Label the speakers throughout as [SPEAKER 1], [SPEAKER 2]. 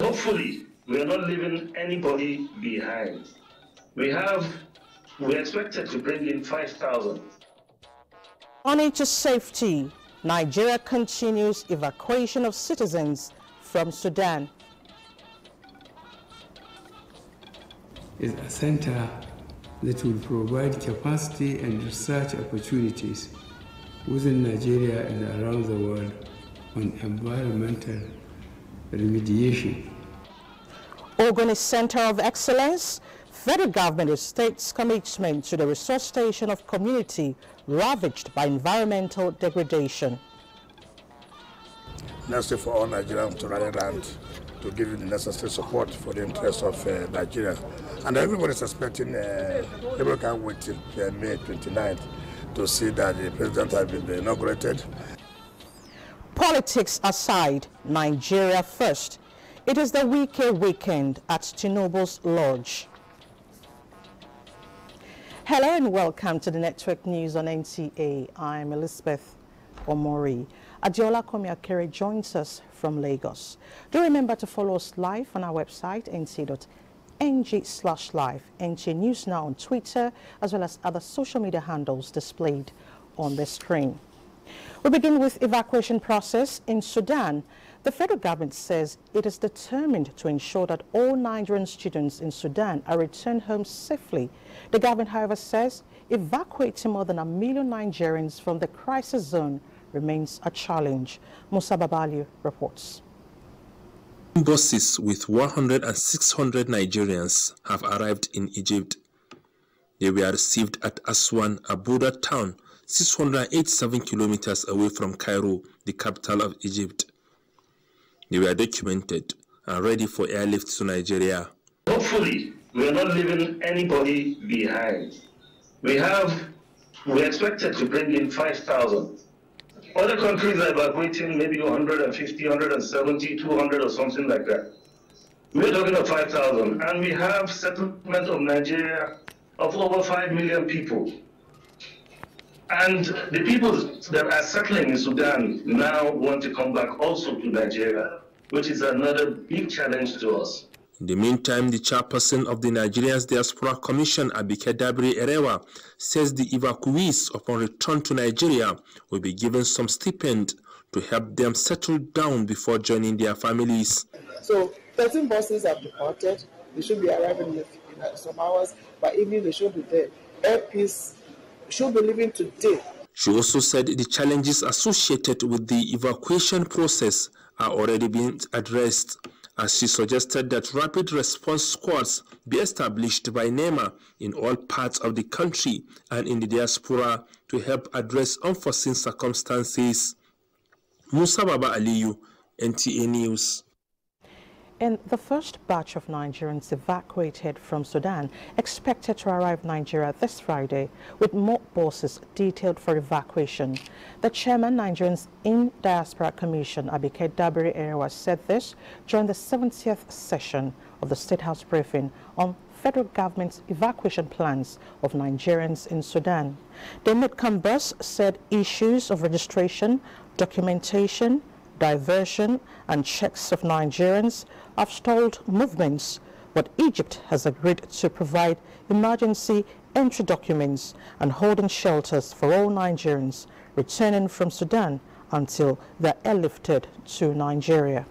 [SPEAKER 1] Hopefully, we are not leaving anybody behind. We're expected to bring in 5,000.
[SPEAKER 2] On into safety, Nigeria continues evacuation of citizens from Sudan.
[SPEAKER 3] Is a center that will provide capacity and research opportunities within Nigeria and around the world on environmental remediation.
[SPEAKER 2] Ogun is Center of Excellence. Federal government states commitment to the resuscitation of community ravaged by environmental degradation.
[SPEAKER 4] Necessary for all Nigerians to rally around to give the necessary support for the interests of Nigeria. And everybody is expecting, everyone can wait till May 29th to see that the president has been inaugurated.
[SPEAKER 2] Politics aside, Nigeria first. It is the weekend at Tinubu's Lodge. Hello and welcome to the Network News on NTA. I'm Elizabeth Omori. Adiola Komiakere joins us from Lagos. Do remember to follow us live on our website, nta.ng/live, NTA News Now on Twitter, as well as other social media handles displayed on the screen. We begin with evacuation process in Sudan. The federal government says it is determined to ensure that all Nigerian students in Sudan are returned home safely. The government, however, says evacuating more than 1 million Nigerians from the crisis zone remains a challenge. Musa Babaliu reports.
[SPEAKER 5] Buses with 100 and 600 Nigerians have arrived in Egypt. They were received at Aswan, Abuja town, 687 kilometers away from Cairo, the capital of Egypt. They were documented and ready for airlift to Nigeria.
[SPEAKER 1] Hopefully, we are not leaving anybody behind. We're expected to bring in 5,000. Other countries are evacuating maybe 150, 170, 200 or something like that. We're talking of 5,000, and we have settlement of Nigeria of over 5 million people. And the people that are settling in Sudan now want to come back also to Nigeria, which is another big challenge to us.
[SPEAKER 5] In the meantime, the chairperson of the Nigerian Diaspora Commission, Abike Dabiri Erewa, says the evacuees upon return to Nigeria will be given some stipend to help them settle down before joining their families.
[SPEAKER 6] So 13 buses have departed. They should be arriving in some hours. By evening, they should be there. Air Peace should be leaving today.
[SPEAKER 5] She also said the challenges associated with the evacuation process are already being addressed, as she suggested that rapid response squads be established by NEMA in all parts of the country and in the diaspora to help address unforeseen circumstances. Musa Baba Aliyu, NTA News.
[SPEAKER 2] And the first batch of Nigerians evacuated from Sudan expected to arrive in Nigeria this Friday, with more buses detailed for evacuation. The chairman, Nigerians in Diaspora Commission, Abike Dabiri Erewa, said this during the 70th session of the State House briefing on federal government's evacuation plans of Nigerians in Sudan. The Midcom bus said issues of registration, documentation, diversion and checks of Nigerians have stalled movements, but Egypt has agreed to provide emergency entry documents and holding shelters for all Nigerians returning from Sudan until they are airlifted to Nigeria.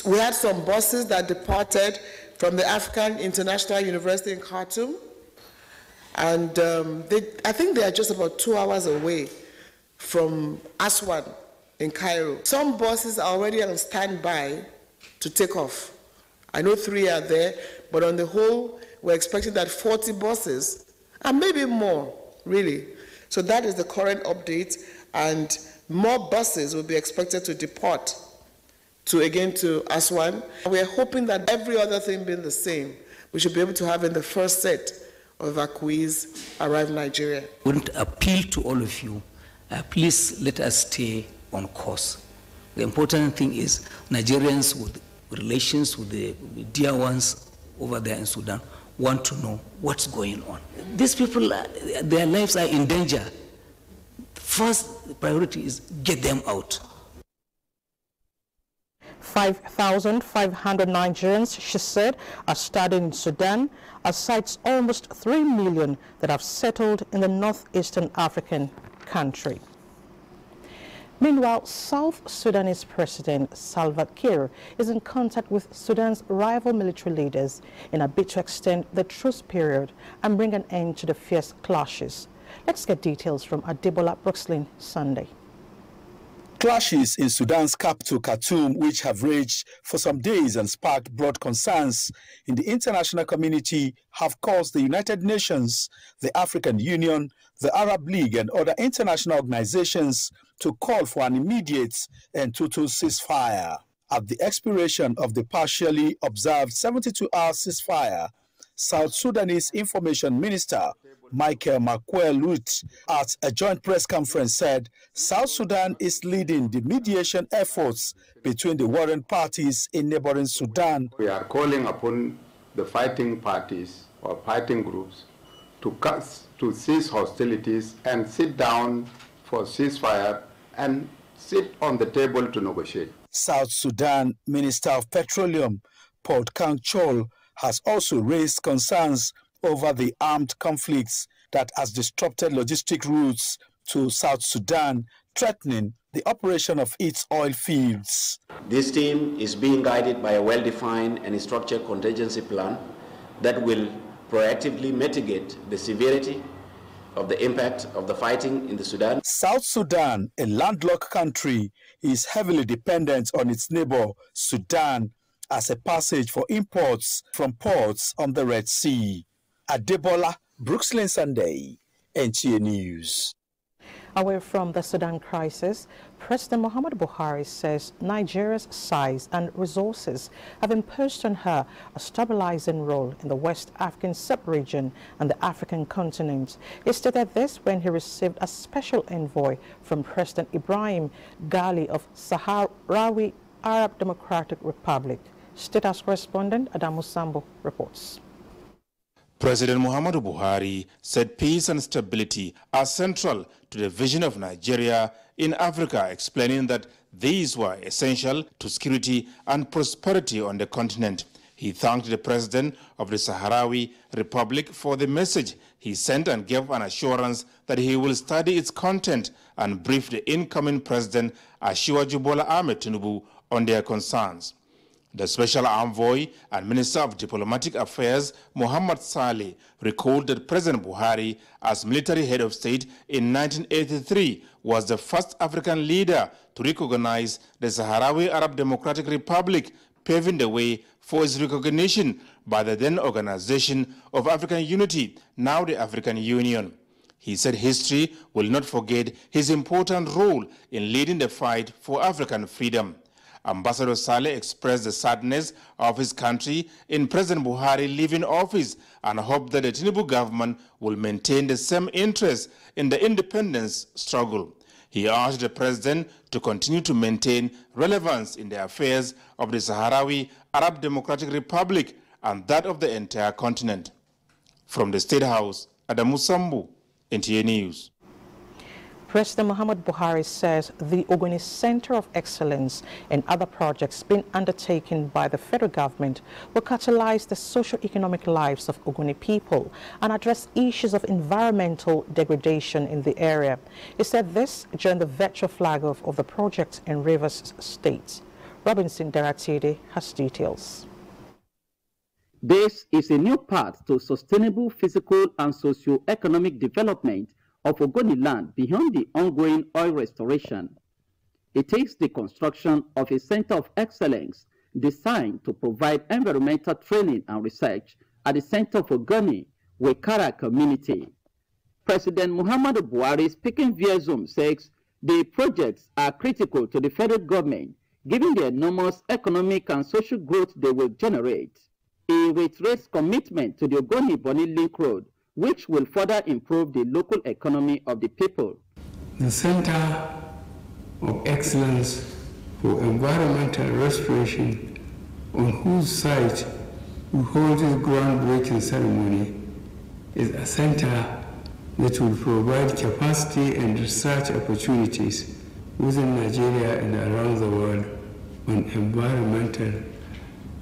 [SPEAKER 6] We had some buses that departed from the African International University in Khartoum. And I think they are just about 2 hours away from Aswan in Cairo. Some buses are already on standby to take off. I know 3 are there, but on the whole, we're expecting that 40 buses, and maybe more, really. So that is the current update, and more buses will be expected to depart to Aswan. We're hoping that every other thing being the same, we should be able to have in the first set of evacuees arrive in Nigeria.
[SPEAKER 7] I want to appeal to all of you, please let us stay on course. The important thing is Nigerians with relations with the dear ones over there in Sudan want to know what's going on. These people, their lives are in danger. first priority is get them out.
[SPEAKER 2] 5,500 Nigerians, she said, are studying in Sudan, aside almost 3 million that have settled in the northeastern African country. Meanwhile, South Sudanese President Salva Kiir is in contact with Sudan's rival military leaders in a bid to extend the truce period and bring an end to the fierce clashes. Let's get details from Adebola Brooksland Sunday.
[SPEAKER 8] Clashes in Sudan's capital, Khartoum, which have raged for some days and sparked broad concerns in the international community, have caused the United Nations, the African Union, the Arab League, and other international organizations to call for an immediate and total ceasefire. At the expiration of the partially observed 72-hour ceasefire, South Sudanese Information Minister Michael Makuel-Lut at a joint press conference said South Sudan is leading the mediation efforts between the warring parties in neighboring Sudan.
[SPEAKER 9] We are calling upon the fighting parties or fighting groups to cease hostilities and sit down for ceasefire and sit on the table to negotiate.
[SPEAKER 8] South Sudan Minister of Petroleum Port Kang Chol has also raised concerns over the armed conflicts that has disrupted logistic routes to South Sudan, threatening the operation of its oil fields.
[SPEAKER 10] This team is being guided by a well-defined and structured contingency plan that will proactively mitigate the severity of the impact of the fighting in the Sudan.
[SPEAKER 8] South Sudan, a landlocked country, is heavily dependent on its neighbor, Sudan, as a passage for imports from ports on the Red Sea. Adebola Brooksland Sunday, NTA News.
[SPEAKER 2] Away from the Sudan crisis, President Muhammadu Buhari says Nigeria's size and resources have imposed on her a stabilizing role in the West African sub-region and the African continent. He stated this when he received a special envoy from President Ibrahim Ghali of Sahrawi Arab Democratic Republic. State House correspondent Adamu Sambo reports.
[SPEAKER 11] President Muhammadu Buhari said peace and stability are central to the vision of Nigeria in Africa, explaining that these were essential to security and prosperity on the continent. He thanked the president of the Sahrawi Republic for the message he sent and gave an assurance that he will study its content and brief the incoming president Asiwaju Bola Ahmed Tinubu on their concerns. The Special Envoy and Minister of Diplomatic Affairs, Muhammad Saleh, recalled that President Buhari, as military head of state in 1983, was the first African leader to recognize the Sahrawi Arab Democratic Republic, paving the way for its recognition by the then Organization of African Unity, now the African Union. He said history will not forget his important role in leading the fight for African freedom. Ambassador Saleh expressed the sadness of his country in President Buhari leaving office and hoped that the Tinubu government will maintain the same interest in the independence struggle. He urged the president to continue to maintain relevance in the affairs of the Sahrawi Arab Democratic Republic and that of the entire continent. From the State House, Adamu Sambu, NTA News.
[SPEAKER 2] President Muhammadu Buhari says the Ogoni Center of Excellence and other projects being undertaken by the federal government will catalyze the socio-economic lives of Ogoni people and address issues of environmental degradation in the area. He said this during the virtual flag-off of the project in Rivers State. Robinson Deratide has details.
[SPEAKER 12] This is a new path to sustainable physical and socio-economic development of Ogoni land beyond the ongoing oil restoration. It takes the construction of a center of excellence designed to provide environmental training and research at the center of Ogoni, Wekara community. President Muhammadu Buhari, speaking via Zoom, says the projects are critical to the federal government, given the enormous economic and social growth they will generate. He reiterates commitment to the Ogoni-Boni Link Road, which will further improve the local economy of the people.
[SPEAKER 3] The Center of Excellence for Environmental Restoration, on whose site we hold this groundbreaking ceremony, is a center that will provide capacity and research opportunities within Nigeria and around the world on environmental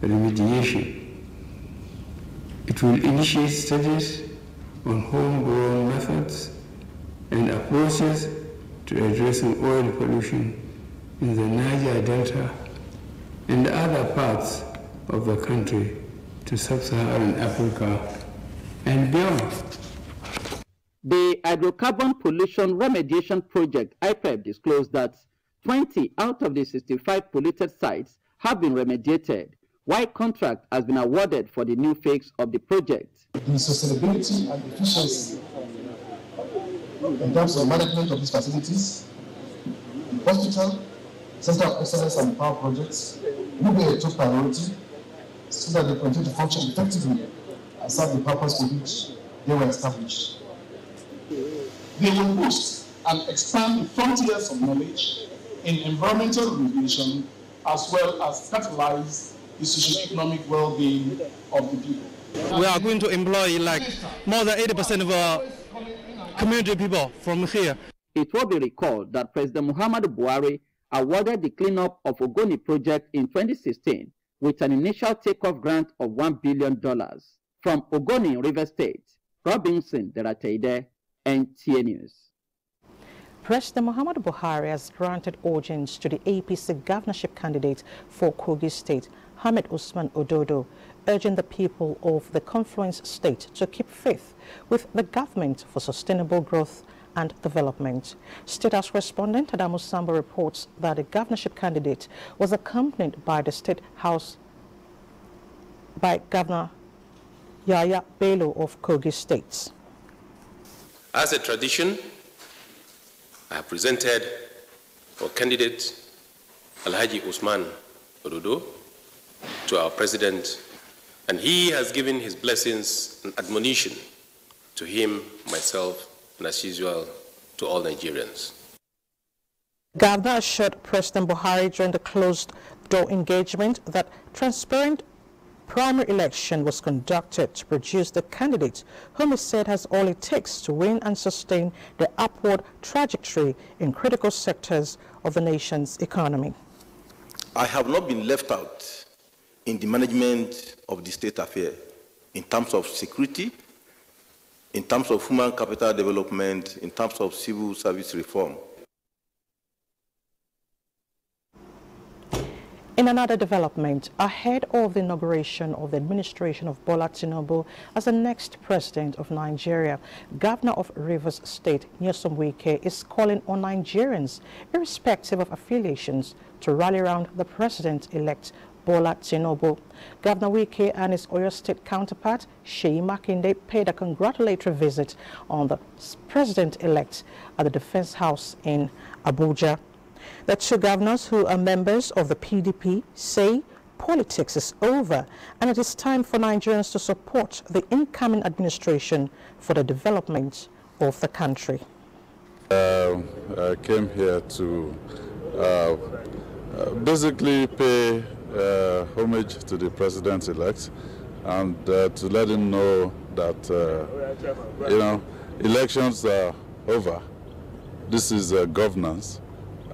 [SPEAKER 3] remediation. It will initiate studies on homegrown methods and approaches to addressing oil pollution in the Niger Delta and other parts of the country to sub-Saharan Africa and beyond.
[SPEAKER 12] The Hydrocarbon Pollution Remediation Project, IPREP, disclosed that 20 out of the 65 polluted sites have been remediated, while contract has been awarded for the new phase of the project.
[SPEAKER 13] The sustainability and efficiency in terms of management of these facilities, the hospital, Center of Excellence and Power projects will be a top priority so that they continue to function effectively and serve the purpose for which they were established. They will boost and expand the frontiers of knowledge in environmental remediation as well as catalyze the socio-economic well-being of the people.
[SPEAKER 14] We are going to employ like more than 80% of our community people from here.
[SPEAKER 12] It will be recalled that President Muhammadu Buhari awarded the cleanup of Ogoni project in 2016 with an initial takeoff grant of $1 billion. From Ogoni, River State, Robinson Derateide, NTA News.
[SPEAKER 2] President Muhammadu Buhari has granted audience to the APC governorship candidate for Kogi State, Ahmed Usman Ododo, urging the people of the confluence state to keep faith with the government for sustainable growth and development. State House correspondent Adamu Sambo reports that the governorship candidate was accompanied by the State House by Governor Yaya Bello of Kogi State.
[SPEAKER 15] As a tradition, I have presented for candidate Alhaji Usman Ododo to our president, and he has given his blessings and admonition to him, myself, and as usual, to all Nigerians.
[SPEAKER 2] Governor assured President Buhari during the closed-door engagement that transparent primary election was conducted to produce the candidate whom he said has all it takes to win and sustain the upward trajectory in critical sectors of the nation's economy.
[SPEAKER 16] I have not been left out in the management of the state affair in terms of security, in terms of human capital development, in terms of civil service reform.
[SPEAKER 2] In another development, ahead of the inauguration of the administration of Bola Tinubu as the next president of Nigeria, Governor of Rivers State, Nyesom Wike, is calling on Nigerians, irrespective of affiliations, to rally around the president-elect Bola Tinubu. Governor Wike and his Oyo State counterpart, Sheyi Makinde, paid a congratulatory visit on the president-elect at the Defense House in Abuja. The two governors, who are members of the PDP, say politics is over and it is time for Nigerians to support the incoming administration for the development of the country.
[SPEAKER 17] I came here to basically pay homage to the president-elect and to let him know that, elections are over. This is governance.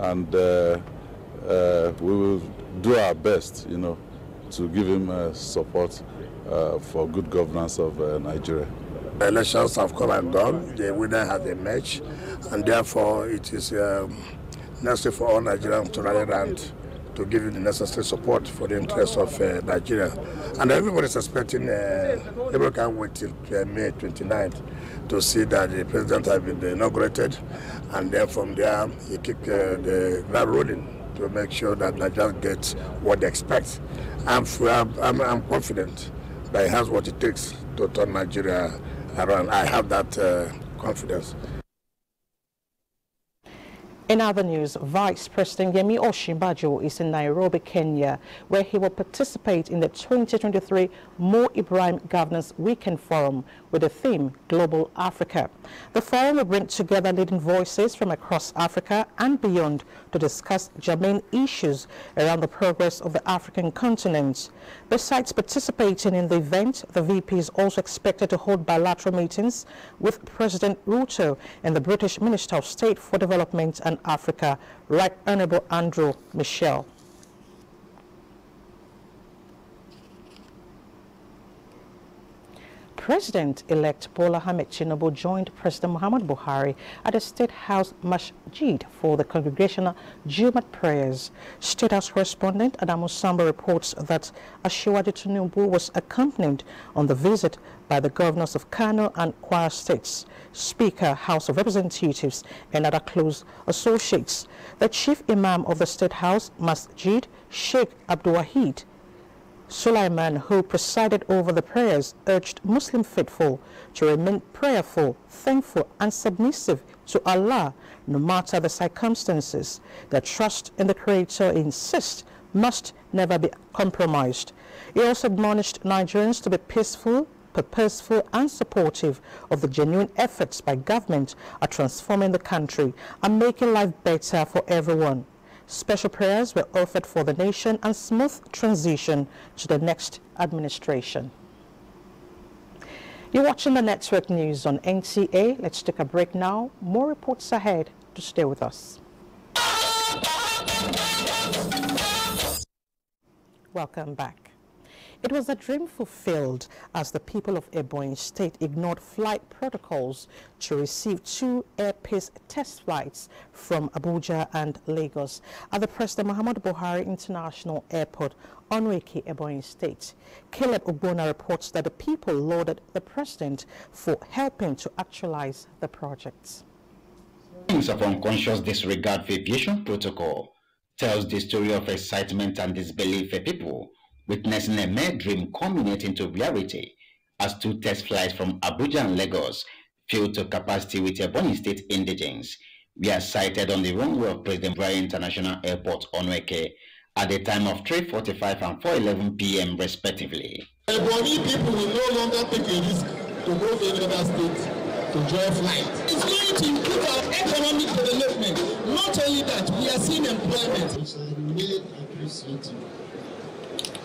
[SPEAKER 17] And we will do our best, to give him support for good governance of Nigeria.
[SPEAKER 4] The elections have come and gone. The winner has emerged, and therefore it is necessary for all Nigerians to rally around to give him the necessary support for the interests of Nigeria. And everybody is expecting, everyone can wait till May 29th to see that the president has been inaugurated, and then from there he kick the ground rolling to make sure that Nigeria gets what they expect. I'm confident that he has what it takes to turn Nigeria around. I have that confidence.
[SPEAKER 2] In other news, Vice President Yemi Osinbajo is in Nairobi, Kenya, where he will participate in the 2023 Mo Ibrahim Governance Weekend Forum with the theme Global Africa. The forum will bring together leading voices from across Africa and beyond to discuss germane issues around the progress of the African continent. Besides participating in the event, the VP is also expected to hold bilateral meetings with President Ruto and the British Minister of State for Development and Africa, Right Honourable Andrew Michel. President-elect Bola Ahmed Tinubu joined President Muhammadu Buhari at the State House Masjid for the congregational Jumat prayers. State House correspondent Adamu Samba reports that Asiwaju Tinubu was accompanied on the visit by the governors of Kano and Kwara states, Speaker, House of Representatives, and other close associates. The chief imam of the State House Masjid, Sheikh Abdul Wahid Sulaiman, who presided over the prayers, urged Muslim faithful to remain prayerful, thankful and submissive to Allah no matter the circumstances. Their trust in the Creator, he insists, must never be compromised. He also admonished Nigerians to be peaceful, purposeful and supportive of the genuine efforts by government at transforming the country and making life better for everyone. Special prayers were offered for the nation and smooth transition to the next administration. You're watching the Network News on NTA. Let's take a break now. More reports ahead. To stay with us. Welcome back. It was a dream fulfilled as the people of Ebonyi State ignored flight protocols to receive 2 Air Peace test flights from Abuja and Lagos at the President Muhammadu Buhari International Airport, Onweke, Ebonyi State. Caleb Ogbona reports that the people lauded the president for helping to actualize the projects.
[SPEAKER 18] Of unconscious disregard for aviation protocol tells the story of excitement and disbelief for people witnessing a mere dream culminate into reality as 2 test flights from Abuja and Lagos filled to capacity with Ebonyi State indigents were sighted on the runway of President Buhari International Airport, Onweke, at the time of 3:45 and 4:11 p.m. respectively.
[SPEAKER 19] Ebonyi people will no longer take a risk to go to any other state to join flight. It's going to improve our economic development. Not only that, we are seeing employment. So we really appreciate you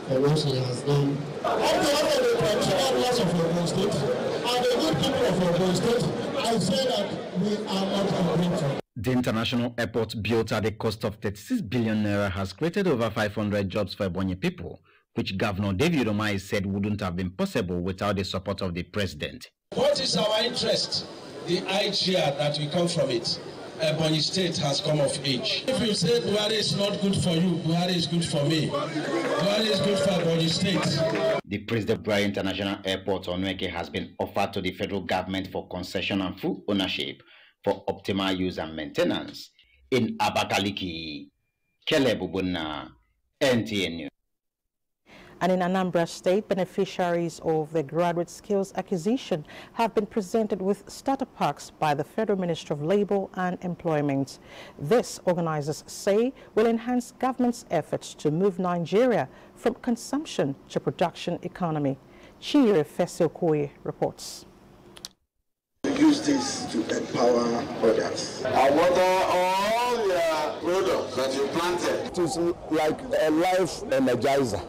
[SPEAKER 19] for what he has done. On behalf of the practitioners of Ogun State and the good people of Ogun State, I say that we are not ungrateful.
[SPEAKER 18] The international airport, built at a cost of 36 billion naira, has created over 500 jobs for Ebonyi people, which Governor David Umahi said wouldn't have been possible without the support of the president.
[SPEAKER 20] What is our interest? The idea that we come from it. Ebonyi State has come of age. If you say Buhari is not good for you, Buhari is good for me. Buhari is good for Ebonyi State.
[SPEAKER 18] The President Buhari International Airport, Onweke, has been offered to the federal government for concession and full ownership for optimal use and maintenance. In Abakaliki, Caleb Ogbona, NTA News.
[SPEAKER 2] And in Anambra State, beneficiaries of the Graduate Skills Acquisition have been presented with starter packs by the Federal Ministry of Labour and Employment. This, organizers say, will enhance government's efforts to move Nigeria from consumption to production economy. Chire Fesiokoye reports.
[SPEAKER 19] Use this to empower others. I water all your products that you planted.
[SPEAKER 21] It is like a life energizer.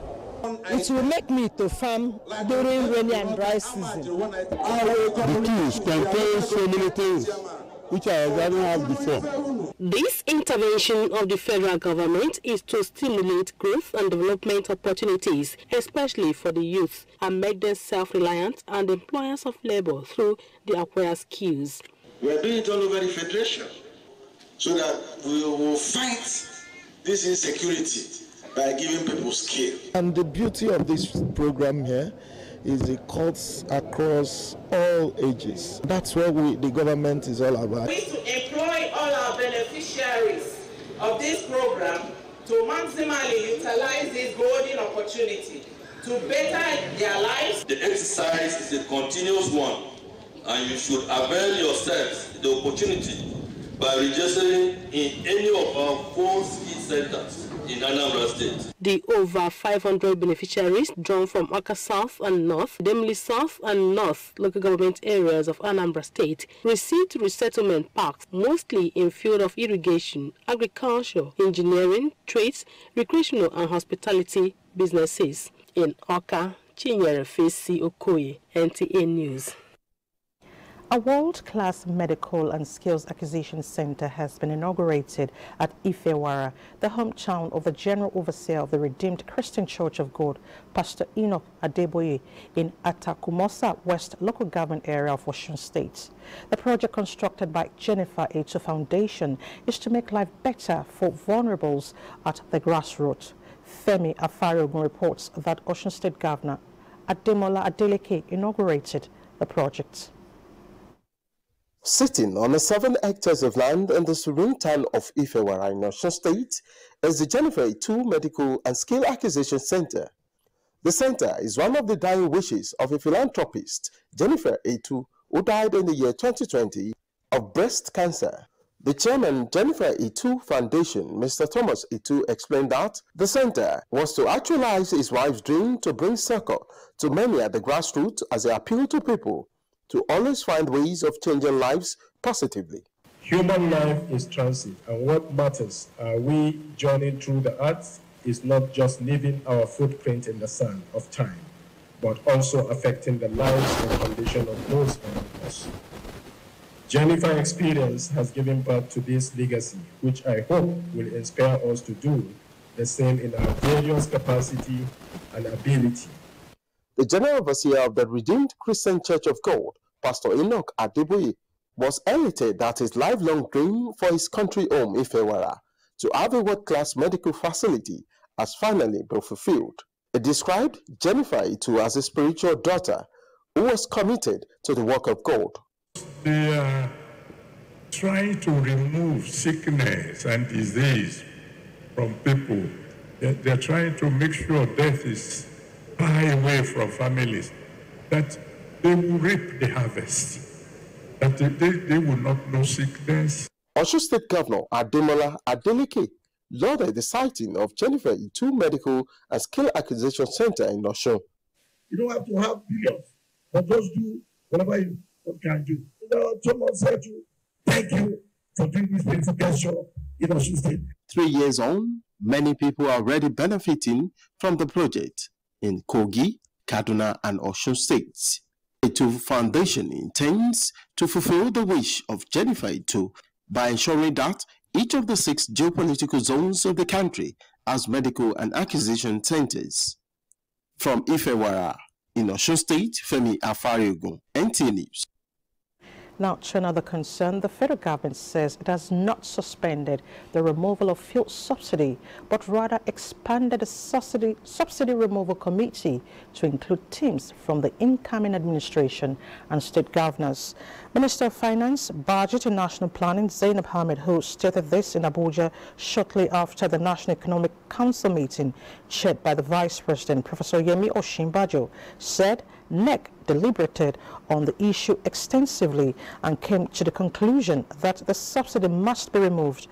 [SPEAKER 21] It will make me to farm during rainy and dry season. The tools contain so many things which I didn't have before.
[SPEAKER 22] This intervention of the federal government is to stimulate growth and development opportunities, especially for the youth, and make them self-reliant and employers of labor through the acquired skills.
[SPEAKER 19] We are doing it all over the federation so that we will fight this insecurity by giving people skill. And the beauty of this program here is it cuts across all ages. That's what the government is all about.
[SPEAKER 23] We to employ all our beneficiaries of this program to maximally utilize this golden opportunity to better their lives.
[SPEAKER 24] The exercise is a continuous one, and you should avail yourselves the opportunity
[SPEAKER 1] by registering in any of our 4 ski centers in Anambra State.
[SPEAKER 22] The over 500 beneficiaries drawn from Awka South and North, Demili South and North local government areas of Anambra State received resettlement packs mostly in field of irrigation, agriculture, engineering, trades, recreational and hospitality businesses. In Awka, Chinyere Fesi Okoye, NTA News.
[SPEAKER 2] A world-class medical and skills acquisition center has been inaugurated at Ifewara, the hometown of the General Overseer of the Redeemed Christian Church of God, Pastor Enoch Adeboye, in Atakumosa West local government area of Osun State. The project, constructed by Jennifer A2 Foundation, is to make life better for vulnerables at the grassroots. Femi Afariogun reports that Osun State Governor Ademola Adeleke inaugurated the project.
[SPEAKER 5] Sitting on 7 hectares of land in the serene town of Ifewara in Osun State is the Jennifer A2 Medical and Skill Acquisition Center. The center is one of the dying wishes of a philanthropist, Jennifer A2, who died in the year 2020 of breast cancer. The chairman, Jennifer A2 Foundation, Mr. Thomas A2, explained that the center was to actualize his wife's dream to bring succor to many at the grassroots as they appeal to people to always find ways of changing lives positively.
[SPEAKER 6] Human life is transit, and what matters are we journeying through the earth is not just leaving our footprint in the sand of time, but also affecting the lives and condition of those around us. Jennifer's experience has given birth to this legacy, which I hope will inspire us to do the same in our various capacity and ability.
[SPEAKER 5] The General Overseer of the Redeemed Christian Church of God, Pastor Enoch Adeboye, was elated that his lifelong dream for his country home, Ifewara, to have a world-class medical facility has finally been fulfilled. He described Jennifer A2 as a spiritual daughter who was committed to the work of God.
[SPEAKER 24] They are trying to remove sickness and disease from people. They're trying to make sure death is far away from families, that they will reap the harvest, that they will not know sickness.
[SPEAKER 5] Osun State Governor Ademola Adeleke lauded the siting of Jennifer A2 Medical and Skill Acquisition Center in Osun.
[SPEAKER 19] You don't have to have billions, but just do whatever you can do. Someone said to you, thank you for doing this beautiful gesture in Osun State.
[SPEAKER 5] 3 years on, many people are already benefiting from the project in Kogi, Kaduna, and Osun States. A2 Foundation intends to fulfill the wish of Jennifer A2 by ensuring that each of the 6 geopolitical zones of the country has medical and acquisition centers. From Ifewara in Osun State, Femi Afariogun, NTA News.
[SPEAKER 2] Now, to another concern, the federal government says it has not suspended the removal of fuel subsidy, but rather expanded the subsidy removal committee to include teams from the incoming administration and state governors. Minister of Finance, Budget and National Planning, Zainab Ahmed, who stated this in Abuja shortly after the National Economic Council meeting chaired by the Vice President, Professor Yemi Osinbajo, said NEC deliberated on the issue extensively and came to the conclusion that the subsidy must be removed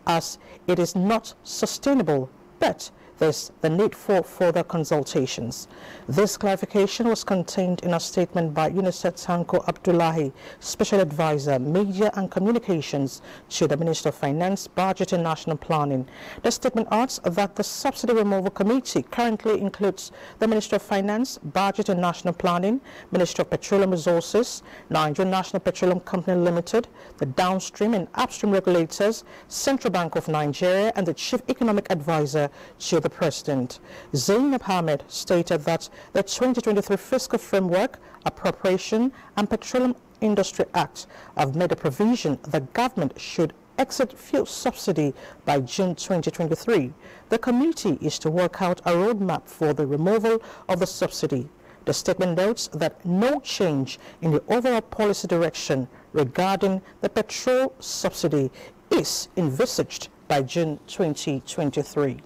[SPEAKER 2] as it is not sustainable, but there's the need for further consultations. This clarification was contained in a statement by UNICEF Tanko Abdullahi, Special Advisor, Media and Communications to the Minister of Finance, Budget and National Planning. The statement adds that the Subsidy Removal Committee currently includes the Minister of Finance, Budget and National Planning, Minister of Petroleum Resources, Nigerian National Petroleum Company Limited, the downstream and upstream regulators, Central Bank of Nigeria, and the Chief Economic Advisor to the President. Zainab Ahmed stated that the 2023 Fiscal Framework, Appropriation and Petroleum Industry Act have made a provision the government should exit fuel subsidy by June 2023. The committee is to work out a roadmap for the removal of the subsidy. The statement notes that no change in the overall policy direction regarding the petrol subsidy is envisaged by June 2023.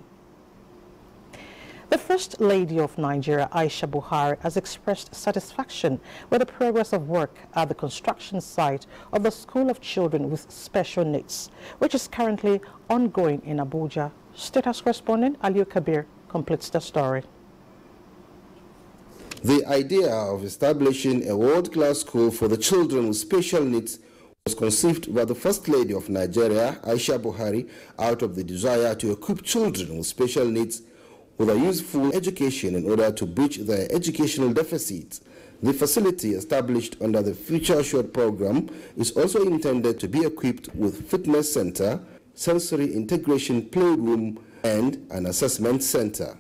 [SPEAKER 2] The First Lady of Nigeria, Aisha Buhari, has expressed satisfaction with the progress of work at the construction site of the School of Children with Special Needs, which is currently ongoing in Abuja. State House correspondent Aliu Kabir completes the story.
[SPEAKER 7] The idea of establishing a world-class school for the children with special needs was conceived by the First Lady of Nigeria, Aisha Buhari, out of the desire to equip children with special needs with a useful education in order to bridge their educational deficits. The facility, established under the Future Assured program, is also intended to be equipped with fitness center, sensory integration playroom, and an assessment center.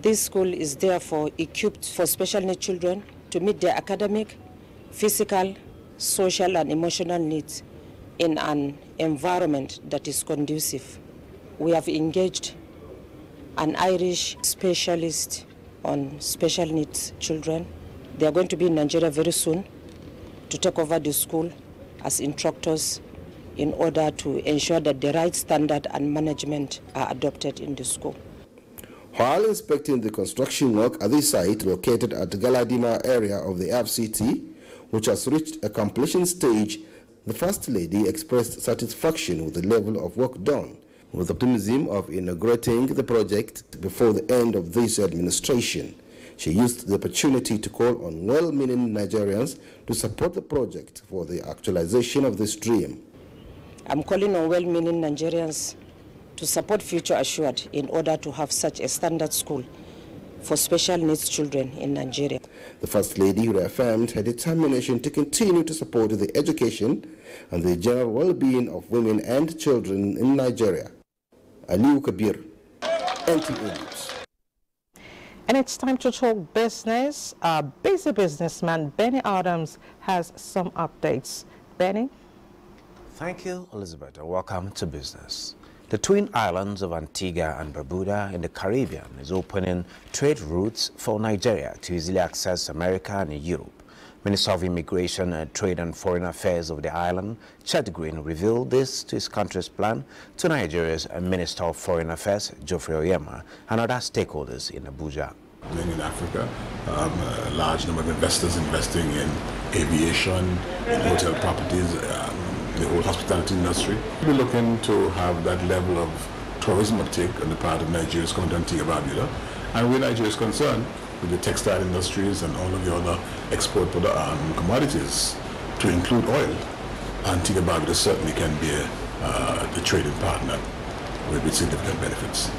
[SPEAKER 8] This school is therefore equipped for special needs children to meet their academic, physical, social, and emotional needs in an environment that is conducive. We have engaged an Irish specialist on special needs children. They are going to be in Nigeria very soon to take over the school as instructors in order to ensure that the right standard and management are adopted in the school.
[SPEAKER 7] While inspecting the construction work at the site located at the Galadima area of the FCT, which has reached a completion stage, the First Lady expressed satisfaction with the level of work done, with optimism of inaugurating the project before the end of this administration. She used the opportunity to call on well-meaning Nigerians to support the project for the actualization of this dream.
[SPEAKER 8] I'm calling on well-meaning Nigerians to support Future Assured in order to have such a standard school for special needs children in Nigeria.
[SPEAKER 7] The First Lady reaffirmed her determination to continue to support the education and the general well-being of women and children in Nigeria. Aliu Kabir, NTA News.
[SPEAKER 2] And it's time to talk business. Our busy businessman Benny Adams has some updates. Benny?
[SPEAKER 9] Thank you, Elizabeth, and welcome to business. The twin islands of Antigua and Barbuda in the Caribbean is opening trade routes for Nigeria to easily access America and Europe. Minister of Immigration, Trade and Foreign Affairs of the island, Chet Green, revealed this to his country's plan to Nigeria's Minister of Foreign Affairs, Geoffrey Oyema, and other stakeholders in Abuja.
[SPEAKER 10] In Africa, a large number of investors investing in aviation, in hotel properties, the whole hospitality industry. We're looking to have that level of tourism uptake on the part of Nigeria's coming to Antigua Barbuda. And where Nigeria is concerned, with the textile industries and all of the other export commodities, to include oil, Antigua Barbuda certainly can be a trading partner with significant benefits.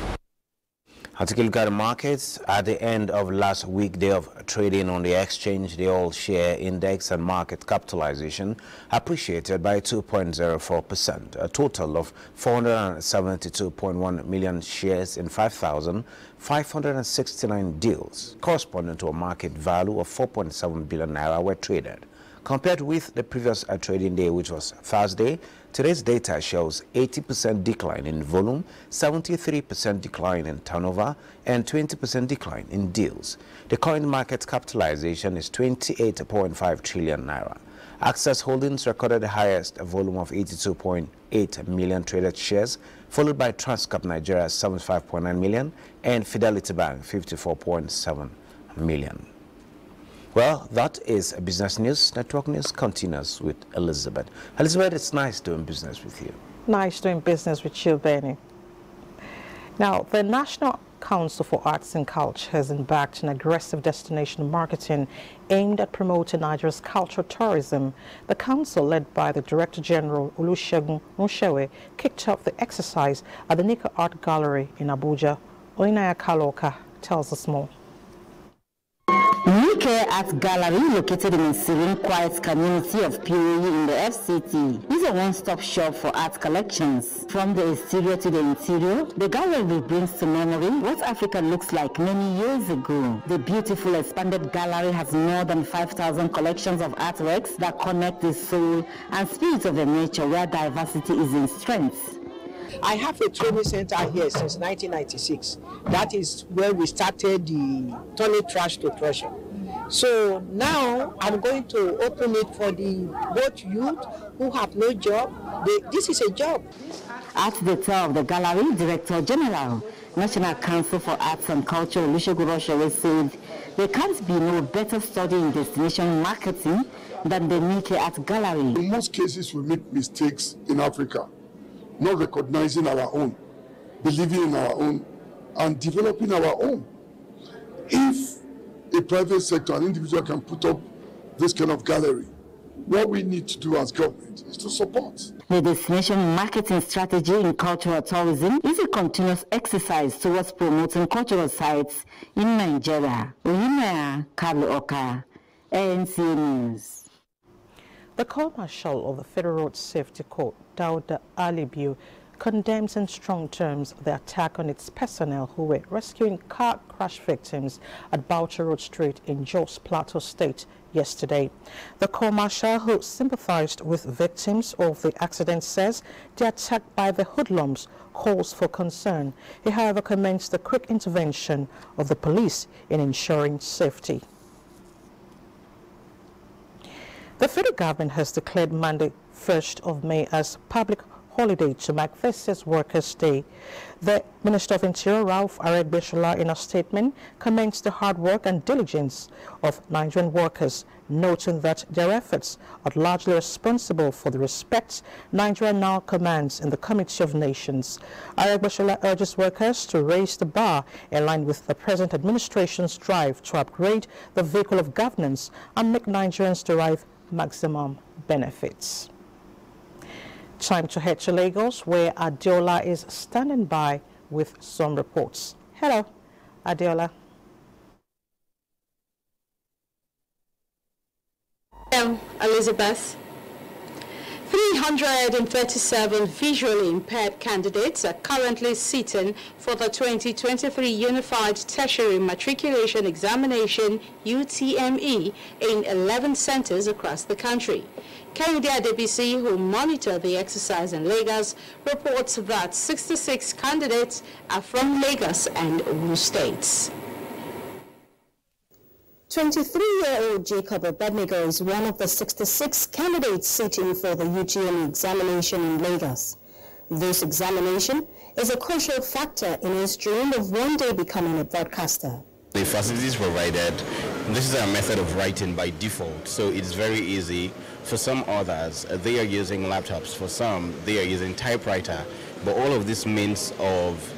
[SPEAKER 9] Antigua markets at the end of last weekday of trading on the exchange, the all share index and market capitalization appreciated by 2.04%, a total of 472.1 million shares in 5,569 deals, corresponding to a market value of 4.7 billion naira were traded. Compared with the previous trading day, which was Thursday, today's data shows 80% decline in volume, 73% decline in turnover, and 20% decline in deals. The current market capitalization is 28.5 trillion naira. Access Holdings recorded the highest volume of 82.8 million traded shares, followed by Transcorp Nigeria 75.9 million and Fidelity Bank 54.7 million. Well, that is business news. Network news continues with Elizabeth. Elizabeth, it's nice doing business with you.
[SPEAKER 2] Nice doing business with you, Benny. Now, the National Council for Arts and Culture has embarked on aggressive destination marketing aimed at promoting Nigeria's cultural tourism. The council, led by the Director General Olusegun Nshewe, kicked off the exercise at the Nika Art Gallery in Abuja. Oinaya Kaloka tells us more.
[SPEAKER 25] Nike Art Gallery, located in a serene, quiet community of Puri in the FCT, is a one-stop shop for art collections. From the exterior to the interior, the gallery brings to memory what Africa looks like many years ago. The beautiful expanded gallery has more than 5,000 collections of artworks that connect the soul and spirit of a nature where diversity is in strength.
[SPEAKER 26] I have a training center here since 1996. That is where we started the turning trash to treasure. So now I'm going to open it for the both youth who have no job. This is a job.
[SPEAKER 25] At the top of the gallery, Director General, National Council for Arts and Culture, Olusegun Oshowe, said there can't be no better study in destination marketing than the Nike Art Gallery.
[SPEAKER 3] In most cases, we make mistakes in Africa, not recognizing our own, believing in our own, and developing our own. If a private sector, an individual can put up this kind of gallery, what we need to do as government is to support.
[SPEAKER 25] The destination marketing strategy in cultural tourism is a continuous exercise towards promoting cultural sites in Nigeria. Oyinaya Carlo Oka, NTA News.
[SPEAKER 2] The Court Marshal of the Federal Road Safety Court, Dauda Alibiu, condemns in strong terms the attack on its personnel who were rescuing car crash victims at Bauchi Road Street in Jos Plateau State yesterday. The Court Marshal, who sympathized with victims of the accident, says the attack by the hoodlums calls for concern. He, however, commends the quick intervention of the police in ensuring safety. The federal government has declared Monday, 1st of May, as public holiday to mark this year's Workers' Day. The Minister of Interior, Ralph Aregbesola, in a statement, commends the hard work and diligence of Nigerian workers, noting that their efforts are largely responsible for the respect Nigeria now commands in the Committee of Nations. Aregbesola urges workers to raise the bar in line with the present administration's drive to upgrade the vehicle of governance and make Nigerians derive maximum benefits. Time to head to Lagos, where Adeola is standing by with some reports. Hello, Adeola.
[SPEAKER 11] Hello, Elizabeth. 337 visually impaired candidates are currently sitting for the 2023 Unified Tertiary Matriculation Examination (UTME) in 11 centers across the country. Kennedy Adebisi, who monitored the exercise in Lagos, reports that 66 candidates are from Lagos and Ogun states.
[SPEAKER 12] 23-year-old Jacob Abednego is one of the 66 candidates sitting for the UTME examination in Lagos. This examination is a crucial factor in his dream of one day becoming a broadcaster.
[SPEAKER 13] The facilities provided, this is a method of writing by default, so it's very easy. For some others, they are using laptops. For some, they are using typewriter. But all of this means of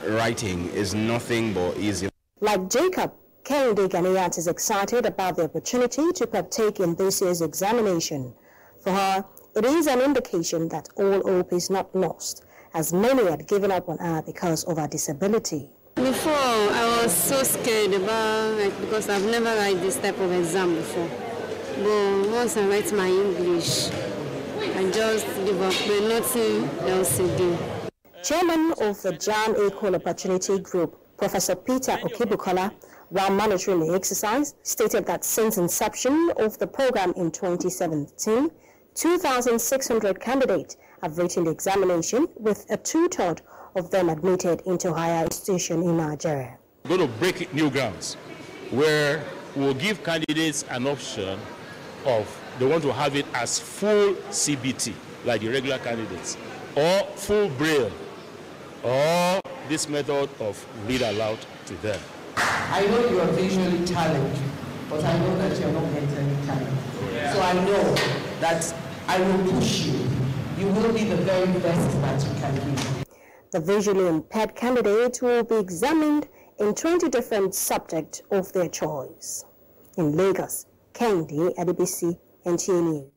[SPEAKER 13] writing is nothing but easy.
[SPEAKER 12] Like Jacob, Kennedy Ganiyat is excited about the opportunity to partake in this year's examination. For her, it is an indication that all hope is not lost, as many had given up on her because of her disability.
[SPEAKER 14] Before, I was so scared about it because I've never written this type of exam before. But once I write my English, I just give up, but nothing else to do.
[SPEAKER 12] Chairman of the Jan Equal Opportunity Group, Professor Peter Okibukola, while monitoring the exercise, stated that since inception of the program in 2017, 2,600 candidates have written the examination, with a two-thirds of them admitted into higher institution in Nigeria.
[SPEAKER 15] We're going to break new grounds where we'll give candidates an option of they want to have it as full CBT, like the regular candidates, or full Braille, or this method of read aloud to them.
[SPEAKER 27] I know you are visually talented, but I know that you are not mentally talented. So I know that I will push you. You will be the very best that you can be.
[SPEAKER 12] The visually impaired candidates will be examined in 20 different subjects of their choice. In Lagos, Kennedy Adebisi, NTA News.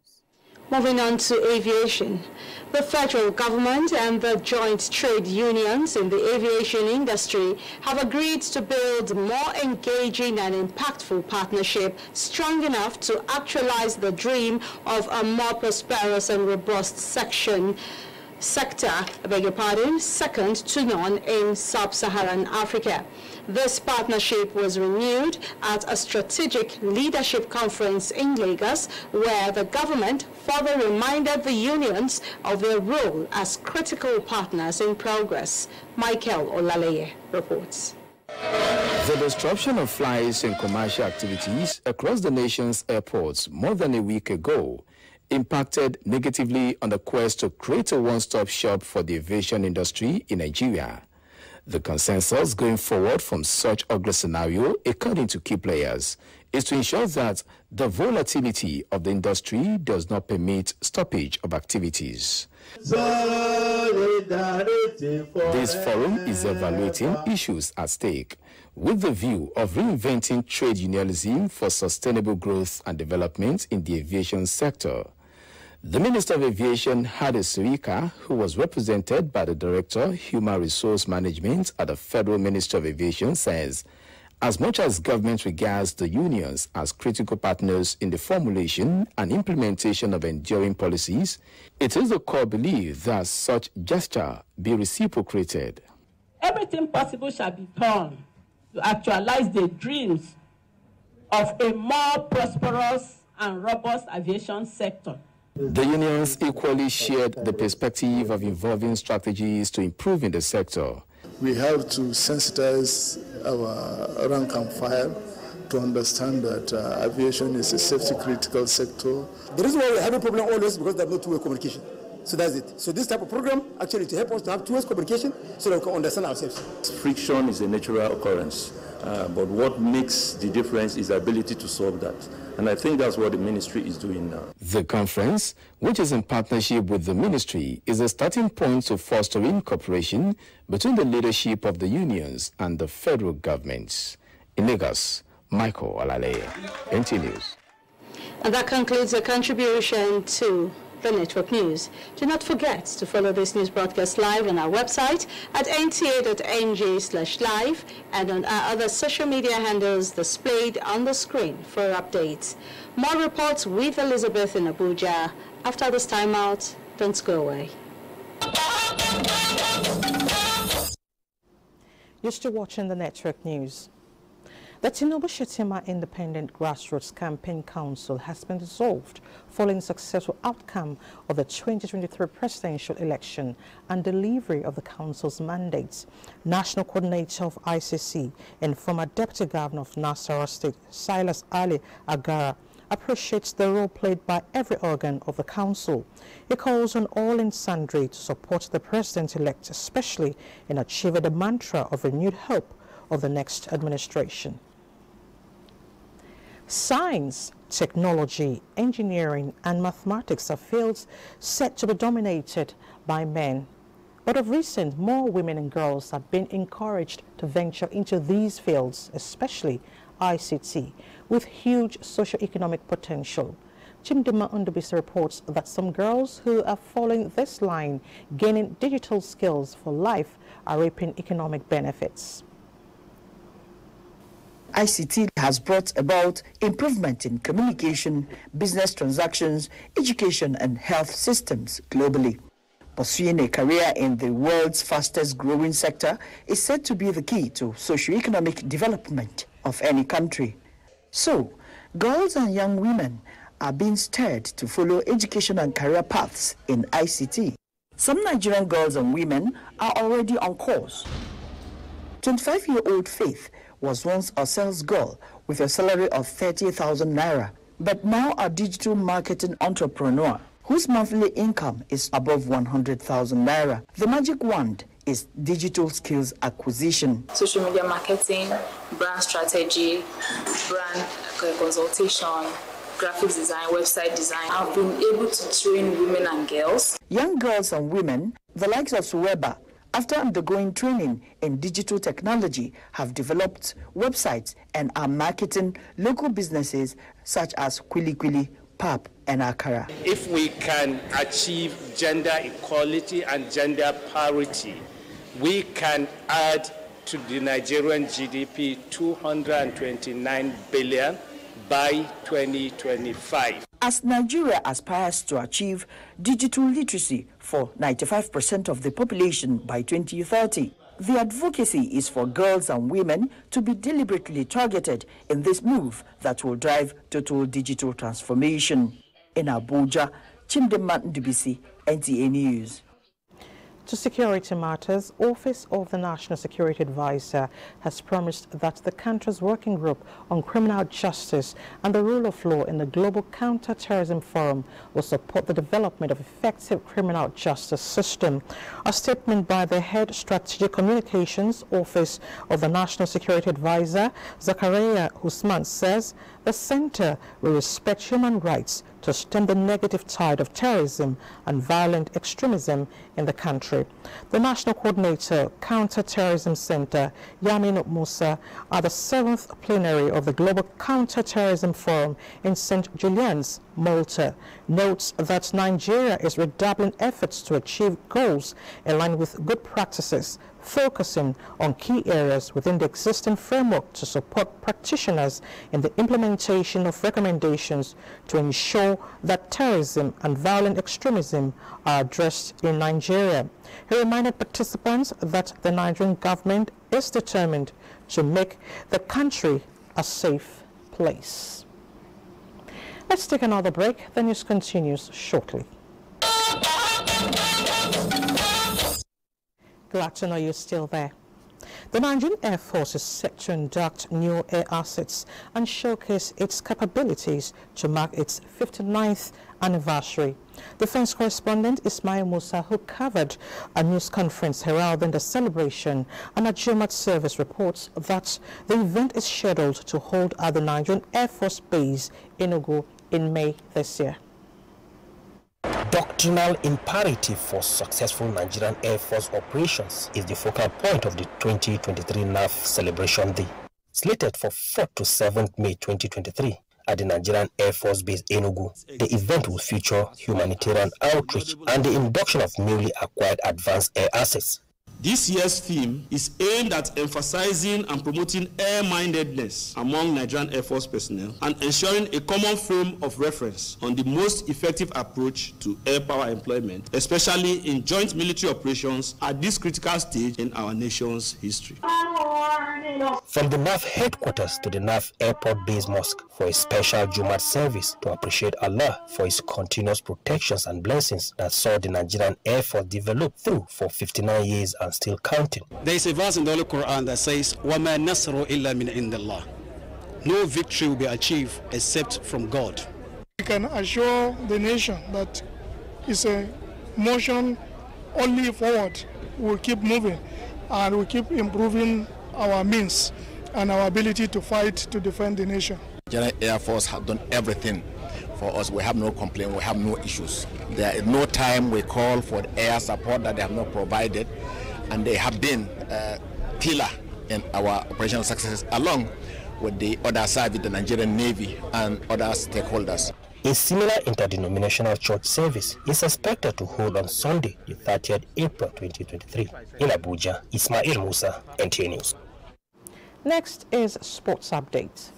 [SPEAKER 11] Moving on to aviation. The federal government and the joint trade unions in the aviation industry have agreed to build more engaging and impactful partnership strong enough to actualize the dream of a more prosperous and robust sector, second to none in sub-Saharan Africa. This partnership was renewed at a strategic leadership conference in Lagos, where the government further reminded the unions of their role as critical partners in progress. Michael Olaleye reports.
[SPEAKER 28] The disruption of flights and commercial activities across the nation's airports more than a week ago impacted negatively on the quest to create a one-stop shop for the aviation industry in Nigeria. The consensus going forward from such ugly scenario, according to key players, is to ensure that the volatility of the industry does not permit stoppage of activities. This forum is evaluating issues at stake with the view of reinventing trade unionism for sustainable growth and development in the aviation sector. The Minister of Aviation, Hadi Sirika, who was represented by the Director, Human Resource Management at the Federal Ministry of Aviation, says, as much as government regards the unions as critical partners in the formulation and implementation of enduring policies, it is the core belief that such gesture be reciprocated.
[SPEAKER 1] Everything possible shall be done to actualize the dreams of a more prosperous and robust aviation sector.
[SPEAKER 28] The unions equally shared the perspective of involving strategies to improve in the sector.
[SPEAKER 4] We have to sensitize our rank and file to understand that aviation is a safety critical sector.
[SPEAKER 16] The reason why we have a problem always because there's no two-way communication. So that's it. So this type of program actually to help us to have two-way communication so that we can understand ourselves.
[SPEAKER 17] Friction is a natural occurrence, but what makes the difference is the ability to solve that. And I think that's what the ministry is doing now.
[SPEAKER 28] The conference, which is in partnership with the ministry, is a starting point to fostering cooperation between the leadership of the unions and the federal governments. In Lagos, Michael Alale, NTA News.
[SPEAKER 11] And that concludes the contribution to the Network News. Do not forget to follow this news broadcast live on our website at nta.ng/live and on our other social media handles displayed on the screen for updates. More reports with Elizabeth in Abuja. After this timeout, don't go away.
[SPEAKER 2] You're still watching the Network News. The Tinubu Shetima Independent Grassroots Campaign Council has been dissolved following successful outcome of the 2023 presidential election and delivery of the council's mandates. National Coordinator of ICC and former Deputy Governor of Nasarawa State, Silas Ali Agara, appreciates the role played by every organ of the council. He calls on all and sundry to support the president-elect, especially in achieving the mantra of renewed hope of the next administration. Science, technology, engineering, and mathematics are fields set to be dominated by men. But of recent, more women and girls have been encouraged to venture into these fields, especially ICT, with huge socio-economic potential. Chimdima Undubisi reports that some girls who are following this line, gaining digital skills for life, are reaping economic benefits.
[SPEAKER 18] ICT has brought about improvement in communication, business transactions, education and health systems globally. Pursuing a career in the world's fastest growing sector is said to be the key to socio-economic development of any country. So, girls and young women are being stirred to follow education and career paths in ICT. Some Nigerian girls and women are already on course. 25-year-old Faith was once a sales girl with a salary of 30,000 naira, but now a digital marketing entrepreneur whose monthly income is above 100,000 naira. The magic wand is digital skills acquisition.
[SPEAKER 20] Social media marketing, brand strategy, brand consultation, graphics design, website design. I've been able to train women and girls.
[SPEAKER 18] Young girls and women, the likes of Suweba, after undergoing training in digital technology, have developed websites and are marketing local businesses such as Kwili Kwili, Pap, and Akara.
[SPEAKER 21] If we can achieve gender equality and gender parity, we can add to the Nigerian GDP 229 billion by 2025.
[SPEAKER 18] As Nigeria aspires to achieve digital literacy for 95% of the population by 2030, the advocacy is for girls and women to be deliberately targeted in this move that will drive total digital transformation. In Abuja, Chimdema Ndubisi, NTA News.
[SPEAKER 2] To security matters, Office of the National Security Advisor has promised that the country's working group on criminal justice and the rule of law in the Global Counter-Terrorism Forum will support the development of effective criminal justice system. A statement by the head Strategic Communications Office of the National Security Advisor, Zakaria Usman, says the center will respect human rights to stem the negative tide of terrorism and violent extremism in the country. The National Coordinator, Counter-Terrorism Center, Yamin Musa, at the 7th plenary of the Global Counter-Terrorism Forum in St. Julian's, Malta, notes that Nigeria is redoubling efforts to achieve goals in line with good practices, focusing on key areas within the existing framework to support practitioners in the implementation of recommendations to ensure that terrorism and violent extremism are addressed in Nigeria. He reminded participants that the Nigerian government is determined to make the country a safe place. Let's take another break. The news continues shortly. Glad to know you're still there. The Nigerian Air Force is set to induct new air assets and showcase its capabilities to mark its 59th anniversary. Defense correspondent Ismail Musa, who covered a news conference heralding the celebration, and at Jumat service, reports that the event is scheduled to hold at the Nigerian Air Force Base in Enugu in May this year.
[SPEAKER 5] Doctrinal imperative for successful Nigerian Air Force operations is the focal point of the 2023 NAF Celebration Day. Slated for 4th to 7th May 2023 at the Nigerian Air Force Base Enugu, the event will feature humanitarian outreach and the induction of newly acquired advanced air assets.
[SPEAKER 6] This year's theme is aimed at emphasizing and promoting air-mindedness among Nigerian Air Force personnel and ensuring a common frame of reference on the most effective approach to air power employment, especially in joint military operations at this critical stage in our nation's history.
[SPEAKER 5] From the NAF headquarters to the NAF Airport Base Mosque for a special Jumat service to appreciate Allah for his continuous protections and blessings that saw the Nigerian Air Force develop through for 59 years and still counting.
[SPEAKER 7] There is a verse in the Holy Quran that says, وَمَا نَصْرُ إِلَّا مِنْ عِنْدِ اللَّهِ. No victory will be achieved except from God.
[SPEAKER 8] We can assure the nation that it's a motion only forward. We'll keep moving and we'll keep improving our means and our ability to fight to defend the nation.
[SPEAKER 19] The Nigerian Air Force have done everything for us. We have no complaint, we have no issues. There is no time we call for the air support that they have not provided, and they have been a pillar in our operational successes along with the other side, with the Nigerian Navy and other stakeholders.
[SPEAKER 5] A similar interdenominational church service is expected to hold on Sunday, the 30th April 2023. In Abuja, Ismail Musa, NTA News.
[SPEAKER 2] Next is sports update.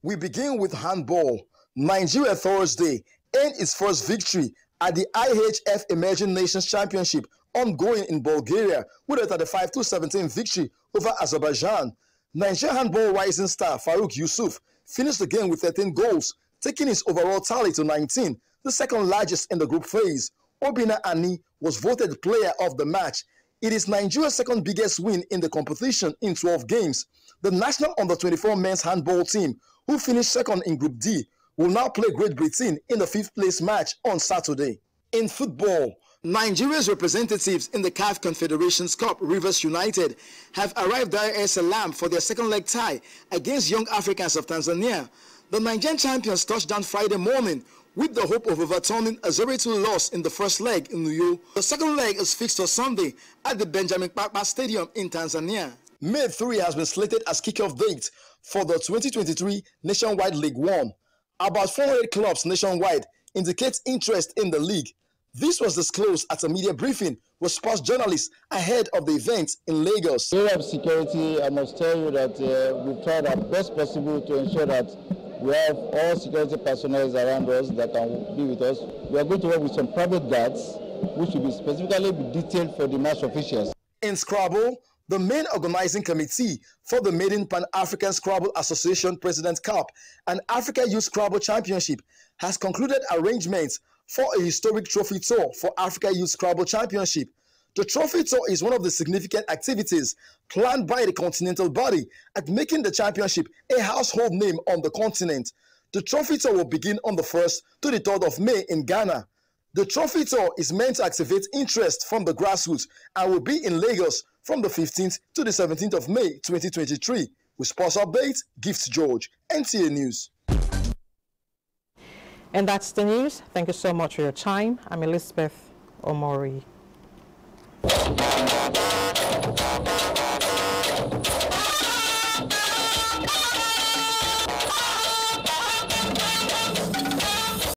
[SPEAKER 22] We begin with handball. Nigeria Thursday earned its first victory at the IHF Emerging Nations Championship ongoing in Bulgaria with a 35-17 victory over Azerbaijan. Nigerian handball rising star Farouk Yusuf finished the game with 13 goals, taking his overall tally to 19, the second largest in the group phase. Obina Ani was voted player of the match. It is Nigeria's second biggest win in the competition in 12 games. The national under-24 men's handball team, who finished second in Group D, will now play Great Britain in the 5th place match on Saturday. In football, Nigeria's representatives in the CAF Confederations Cup, Rivers United, have arrived Dar es Salaam for their second leg tie against Young Africans of Tanzania. The Nigerian champions touched down Friday morning with the hope of overturning a 0-2 loss in the first leg in Uyo. The second leg is fixed for Sunday at the Benjamin Mkapa Stadium in Tanzania. May 3 has been slated as kickoff date for the 2023 Nationwide League 1. About 400 clubs nationwide indicate interest in the league. This was disclosed at a media briefing with sports journalists ahead of the event in Lagos.
[SPEAKER 23] In area of security, I must tell you that we've tried our best possible to ensure that we have all security personnel around us that can be with us. We are going to work with some private guards, which will be specifically detailed for the match officials.
[SPEAKER 22] In Scrabble, the main organizing committee for the Maiden Pan-African Scrabble Association President Cup and Africa Youth Scrabble Championship has concluded arrangements for a historic trophy tour for Africa Youth Scrabble Championship. The trophy tour is one of the significant activities planned by the continental body at making the championship a household name on the continent. The trophy tour will begin on the 1st to the 3rd of May in Ghana. The trophy tour is meant to activate interest from the grassroots and will be in Lagos from the 15th to the 17th of May 2023. With sports updates, Gifts George, NTA News.
[SPEAKER 2] And that's the news. Thank you so much for your time. I'm Elizabeth Omori.